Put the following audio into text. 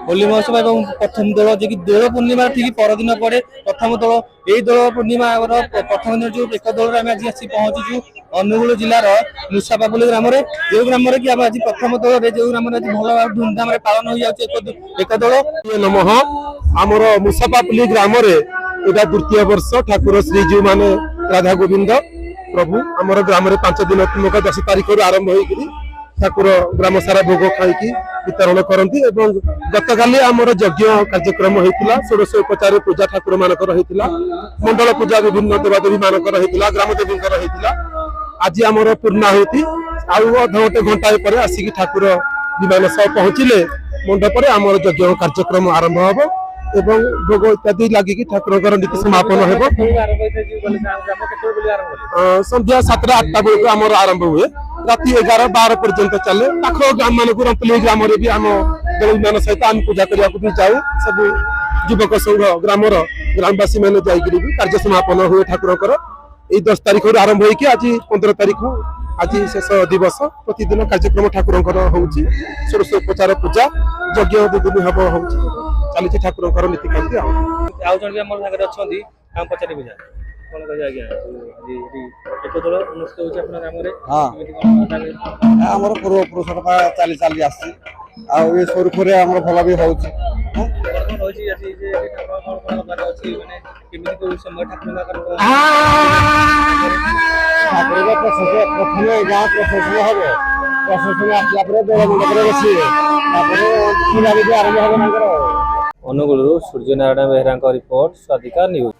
होली महोत्सव एवं प्रथम दल जे कि दोल पूर्णिमा ठीक परदिन पड़े प्रथम दल यही दोल पूर्णिमा प्रथम दिन जो एक दल आम आज आसी पहुंचीचु अनुगुल जिलार मुसापापुली ग्राम जो ग्राम कि आज प्रथम दल जो ग्राम आज भल धूमधाम पालन हो एक दल नमः आमर मुसापापुली ग्राम एटा द्वितीय वर्ष ठाकुर श्रीजीव माने राधा गोविंद प्रभु आमर ग्राम 5 दिन 10 तारिख आरंभ होकर ठाकुर ग्राम सारा भोग खाई वितरण करती गतकाली आमर यज्ञ कार्यक्रम होता षोडशोपचार पूजा ठाकुर मानकर होता मंडल पूजा विभिन्न देवादेवी मानकर होता ग्राम देवी होता आज आमर पूर्णाहुति आउ अध घंटा पर आसिक ठाकुर विमान सह पहुंचले मंडप आमर यज्ञ कार्यक्रम आरंभ हम एवं भोग इत्यादि लगिकी ठाकुर नीति समापन हो संध्या 7-8 बेलू आम आरंभ हुए राति 11-12 पर्यंत चले पाख ग्राम मान रंतली ग्राम भी आम विमान सहित आम पूजा करने भी जाऊ सब युवक संघ ग्रामर ग्रामवासी मैंने जाकि कार्य समापन हुए ठाकुर 10 तारिख आरंभ हो आज 15 तारिख आज शेष दिवस प्रतिदिन कार्यक्रम ठाकुर षोडशोपचार पूजा यज्ञ विधि हम हो चली ठाकुर नीतिकांति पूर्व पुरुष चली चली आसी सुरखुरी भल भी हो प्रथम गाँ प्रशासन हम प्रशासन आसला मंडप बसवे आरंभ हम अनुगुल सूर्यनारायण बेहरा रिपोर्ट स्वाधिकार न्यूज।